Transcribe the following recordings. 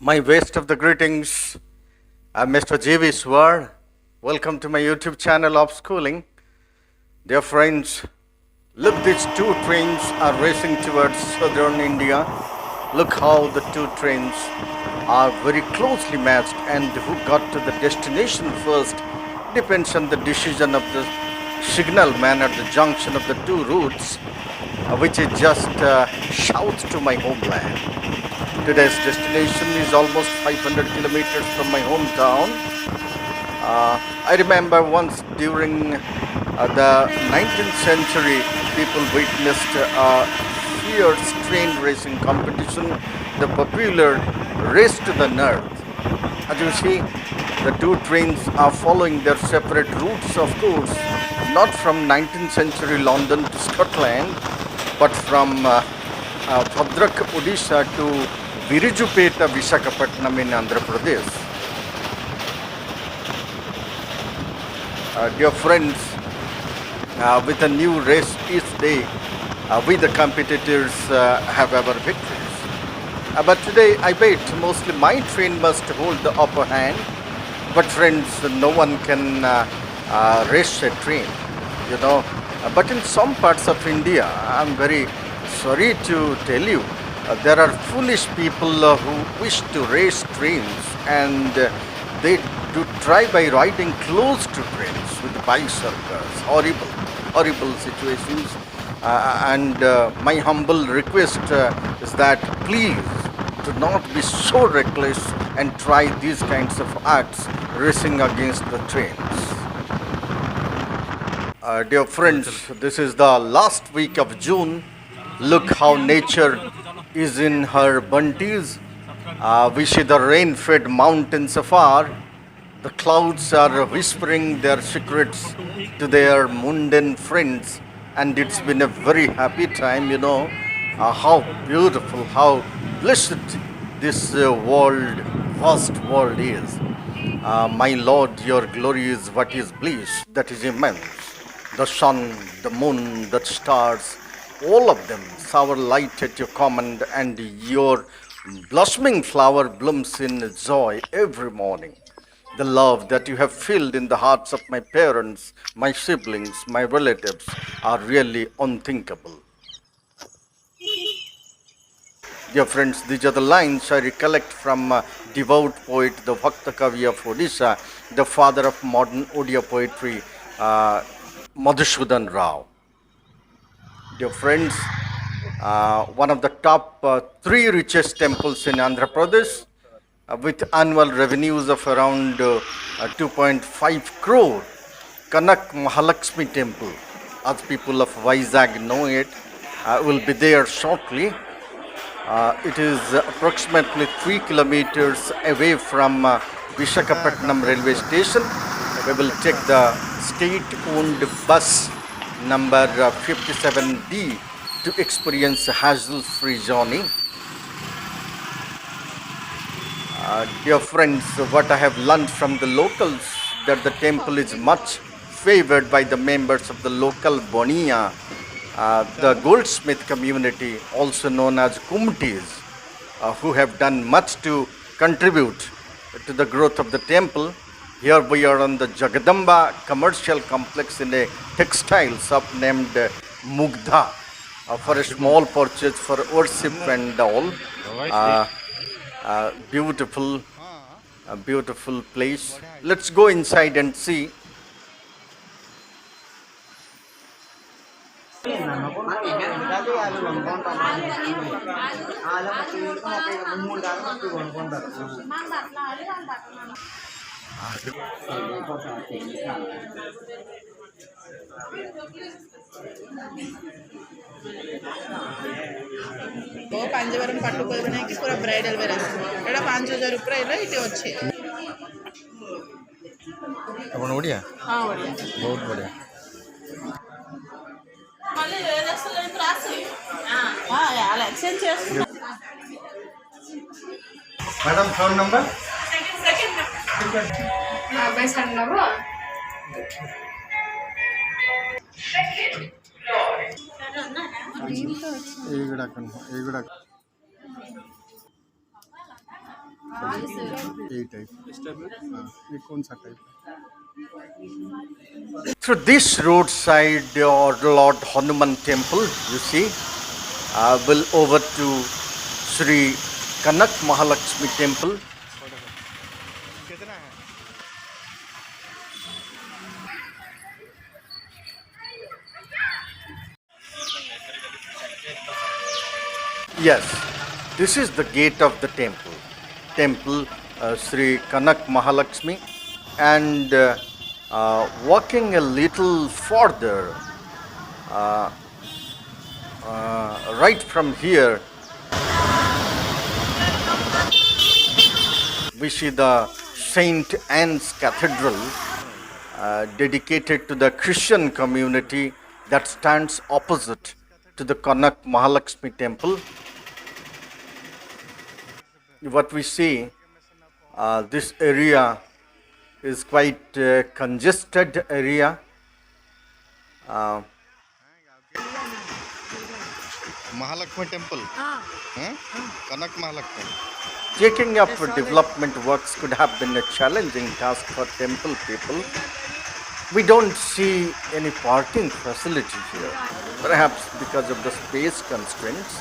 My best of the greetings. I'm Mr. J.V. Swar. Welcome to my YouTube channel, Upschooling. Dear friends, look, these two trains are racing towards southern India. Look how the two trains are very closely matched, and who got to the destination first depends on the decision of the signal man at the junction of the two routes, which is just south to my homeland. Today's destination is almost 500 kilometers from my hometown. I remember once during the 19th century, people witnessed a fierce train racing competition, the popular race to the north. As you see, the two trains are following their separate routes, of course, not from 19th century London to Scotland, but from Bhadrak, Odisha to Virujupeta, Visakhapatnam in Andhra Pradesh. Dear friends, with a new race each day, we the competitors have our victories. But today, I bet mostly my train must hold the upper hand. But friends, no one can race a train, you know. But in some parts of India, I'm very sorry to tell you, there are foolish people who wish to race trains, and they do try by riding close to trains with bicycles. Horrible situations. And my humble request is that please do not be so reckless and try these kinds of acts racing against the trains. Dear friends, this is the last week of June. Look how nature is in her bunties. We see the rain-fed mountains afar. The clouds are whispering their secrets to their mundane friends, and it's been a very happy time, you know. How beautiful, how blessed this vast world is. My Lord, your glory is what is bliss, that is immense. The sun, the moon, the stars, all of them shower light at your command, and your blossoming flower blooms in joy every morning. The love that you have filled in the hearts of my parents, my siblings, my relatives are really unthinkable. Dear friends, these are the lines I recollect from devout poet, the Bhakta Kavi of Odisha, the father of modern Odia poetry, Madhusudan Rao. Dear friends, one of the top three richest temples in Andhra Pradesh, with annual revenues of around 2.5 crore, Kanak Mahalakshmi Temple, as people of Vizag know it, will be there shortly. It is approximately 3 kilometers away from Visakhapatnam railway station. We will take the state-owned bus number 57D to experience a hassle-free journey. Dear friends, what I have learned from the locals, that the temple is much favored by the members of the local Bonia, the goldsmith community, also known as Kumtis, who have done much to contribute to the growth of the temple. Here we are on the Jagadamba commercial complex in a textile shop named Mugdha for a small purchase for worship and all. Beautiful place. Let's go inside and see. पांचवरम पट्टू कोई बनाए कि पूरा bridal where एटा 5000 रुपये इला इटी अछि अपन ओडिया हां ओडिया बहुत बढ़िया मले रेस्टोरेंट रासी हां यार एक्सचेंज చేస్తున్నా मैडम फोन नंबर हां बस नंबर एगुड़ा यही टाइप। हाँ, ये कौन सा टाइप है? Through this roadside or Lord Hanuman temple, you see, will over to Sri Kanak Mahalakshmi Temple. Yes, this is the gate of the temple. Temple Sri Kanak Mahalakshmi, and walking a little further, right from here, we see the Saint Anne's Cathedral, dedicated to the Christian community that stands opposite to the Kanak Mahalakshmi Temple. What we see, this area is quite congested area. Mahalakshmi temple, Kanak Mahalakshmi. Taking up development works could have been a challenging task for temple people. We don't see any parking facility here, perhaps because of the space constraints.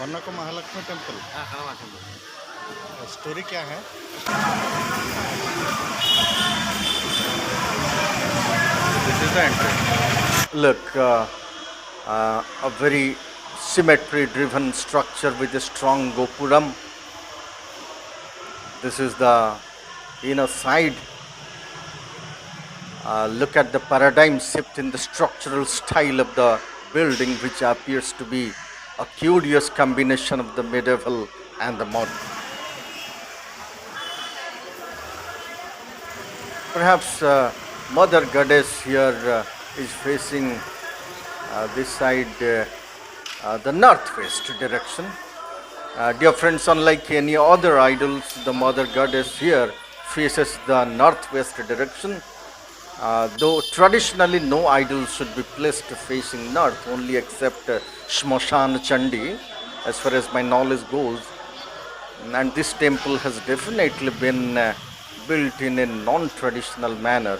Kanak Mahalakshmi temple. Story क्या है? This is the entrance. Look, a very symmetry-driven structure with a strong gopuram. This is the inner side. Look at the paradigm shift in the structural style of the building, which appears to be a curious combination of the medieval and the modern. Perhaps Mother Goddess here is facing this side, the northwest direction. Dear friends, unlike any other idols, the Mother Goddess here faces the northwest direction. Though traditionally no idol should be placed facing north, only except Shmoshan Chandi, as far as my knowledge goes. And this temple has definitely been built in a non-traditional manner.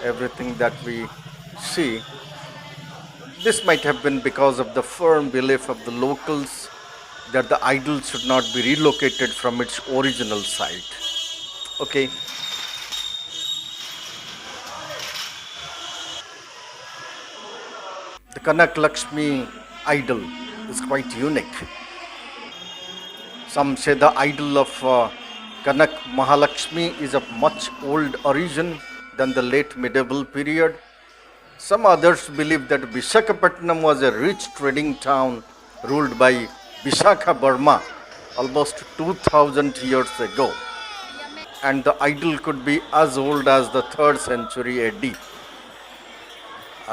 Everything that we see, this might have been because of the firm belief of the locals that the idol should not be relocated from its original site. Okay. The Kanak Lakshmi idol is quite unique. Some say the idol of Kanak Mahalakshmi is of much old origin than the late medieval period. Some others believe that Visakhapatnam was a rich trading town ruled by Visakha Burma almost 2000 years ago, and the idol could be as old as the 3rd century AD.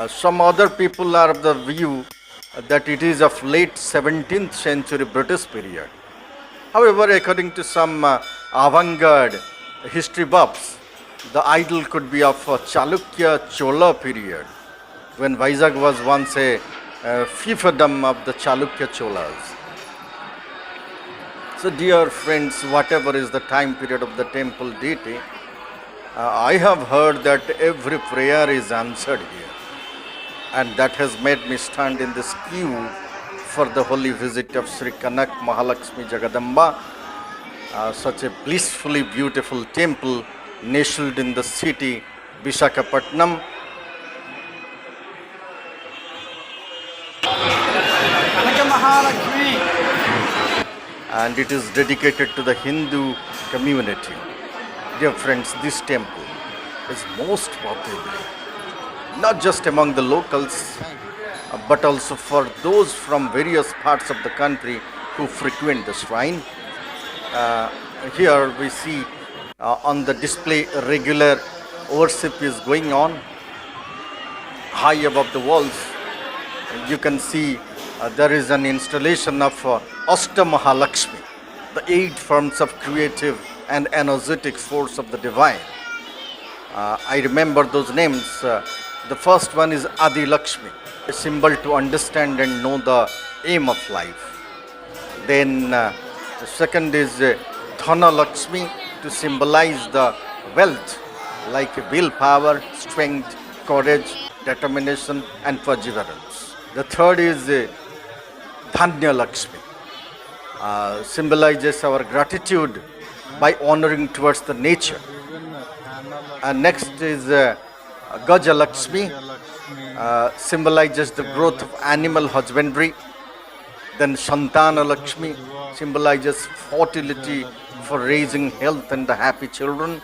Some other people are of the view that it is of late 17th century British period. However, according to some avant-garde history buffs, the idol could be of Chalukya Chola period, when Vizag was once a fiefdom of the Chalukya Cholas. So dear friends, whatever is the time period of the temple deity, I have heard that every prayer is answered here, and that has made me stand in this queue for the holy visit of Sri Kanak Mahalakshmi Jagadamba, such a blissfully beautiful temple nestled in the city Visakhapatnam. And it is dedicated to the Hindu community. Dear friends, this temple is most popular, not just among the locals, but also for those from various parts of the country who frequent the shrine. here we see on the display regular worship is going on. High above the walls, you can see there is an installation of Mahalakshmi, the 8 forms of creative and energetic force of the divine. I remember those names. The first one is Adi Lakshmi, a symbol to understand and know the aim of life. Then the second is Dhana Lakshmi, to symbolize the wealth like willpower, strength, courage, determination and perseverance. The third is Dhanya Lakshmi, symbolizes our gratitude by honoring towards the nature. And next is Gaja Lakshmi, symbolizes the growth of animal husbandry. Then Santana Lakshmi symbolizes fertility for raising health and happy children.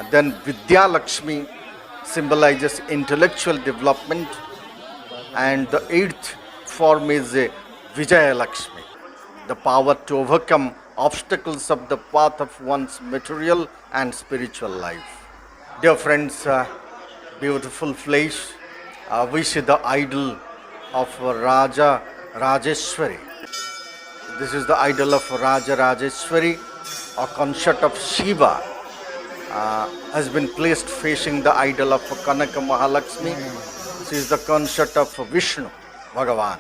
Then Vidya Lakshmi symbolizes intellectual development. And the 8th form is Vijaya Lakshmi, the power to overcome obstacles of the path of one's material and spiritual life. Dear friends, beautiful place, we see the idol of Raja Rajeshwari. This is the idol of Raja Rajeshwari, a consort of Shiva, has been placed facing the idol of Kanak Mahalakshmi. This is the consort of Vishnu Bhagavan.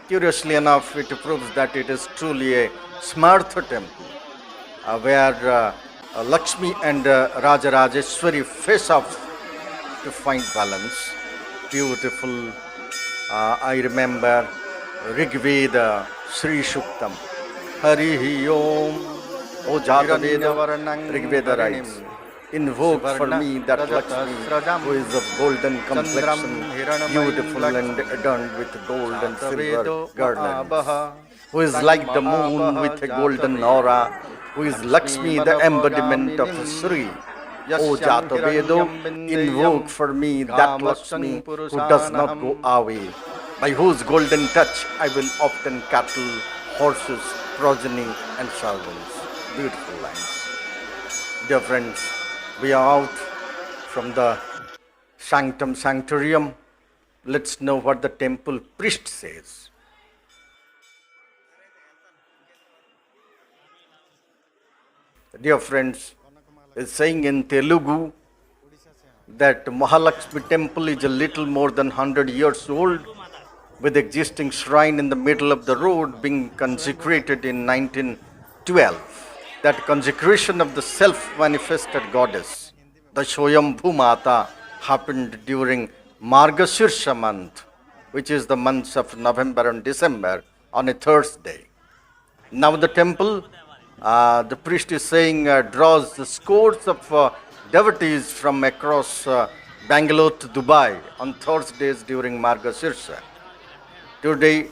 Curiously enough, it proves that it is truly a Smartha temple, where Lakshmi and Raja Rajeshwari face off to find balance. Beautiful. I remember Rigveda Sri Shuktam. Harihi Om. O Jataveda Varanang. Rigveda writes, invoke for me that Lakshmi who is of golden complexion, beautiful and adorned with gold and silver garlands, who is like the moon with a golden aura, who is Lakshmi, the embodiment of Sri. O Jatavedo, invoke for me that Lakshmi who does not go away, by whose golden touch I will obtain cattle, horses, progeny and servants. Beautiful lines. Dear friends, we are out from the sanctum sanctorium. Let's know what the temple priest says. Dear friends, is saying in Telugu that Mahalakshmi temple is a little more than 100 years old, with existing shrine in the middle of the road being consecrated in 1912. That consecration of the self-manifested goddess, the Shoyambhu Mata, happened during Margashirsha month, which is the months of November and December, on a Thursday. Now the temple, the priest is saying, draws the scores of devotees from across Bangalore to Dubai on Thursdays during Margashirsha. Today,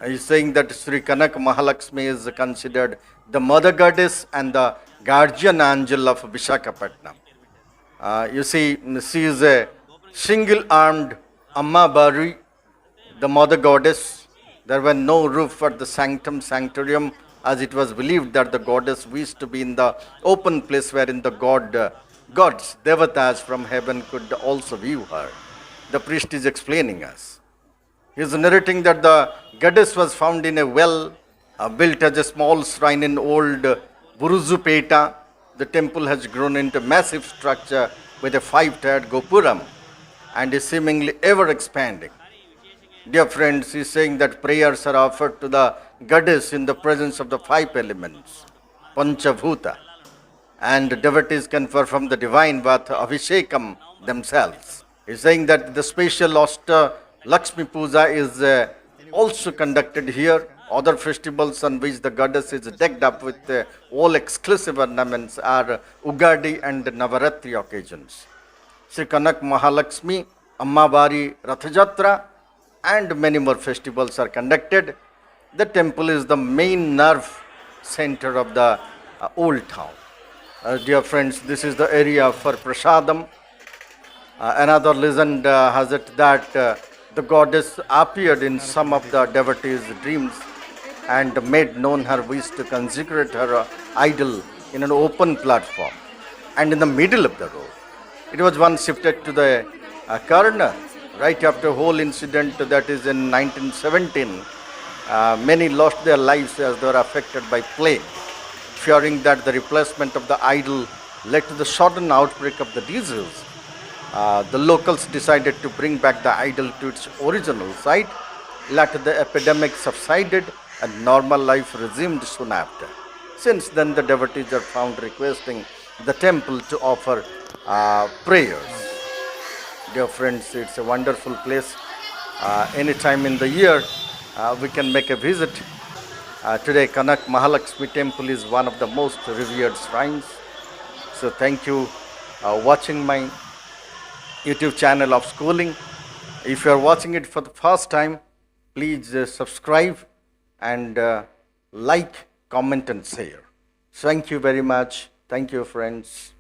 he is saying that Sri Kanak Mahalakshmi is considered the mother goddess and the guardian angel of Visakhapatnam. You see, she is a single-armed Amma Bari, the mother goddess. There were no roof for the sanctum sanctorium, as it was believed that the goddess wished to be in the open place wherein the gods, devatas from heaven could also view her. The priest is explaining us. He is narrating that the goddess was found in a well built as a small shrine in old Buruzupeta. The temple has grown into a massive structure with a 5-tiered gopuram and is seemingly ever expanding. Dear friends, he is saying that prayers are offered to the goddess in the presence of the 5 elements, Panchabhuta, and devotees can perform the divine bath Abhishekam themselves. He is saying that the special Ashta Lakshmi Puja is also conducted here. Other festivals on which the goddess is decked up with all exclusive ornaments are Ugadi and Navaratri occasions. Sri Kanak Mahalakshmi, Ammabari Rathajatra and many more festivals are conducted. The temple is the main nerve center of the old town. Dear friends, this is the area for Prasadam. Another legend has it that the goddess appeared in some of the devotees' dreams and made known her wish to consecrate her idol in an open platform and in the middle of the road. It was once shifted to the corner right after whole incident, that is in 1917. Many lost their lives as they were affected by plague. Fearing that the replacement of the idol led to the sudden outbreak of the disease, the locals decided to bring back the idol to its original site. Later, the epidemic subsided and normal life resumed soon after. Since then, the devotees are found requesting the temple to offer prayers. Dear friends, it's a wonderful place. Any time in the year, we can make a visit. Today, Kanak Mahalakshmi Temple is one of the most revered shrines. So thank you watching my YouTube channel Upschooling. If you are watching it for the first time, please subscribe and like, comment and share. Thank you very much. Thank you, friends.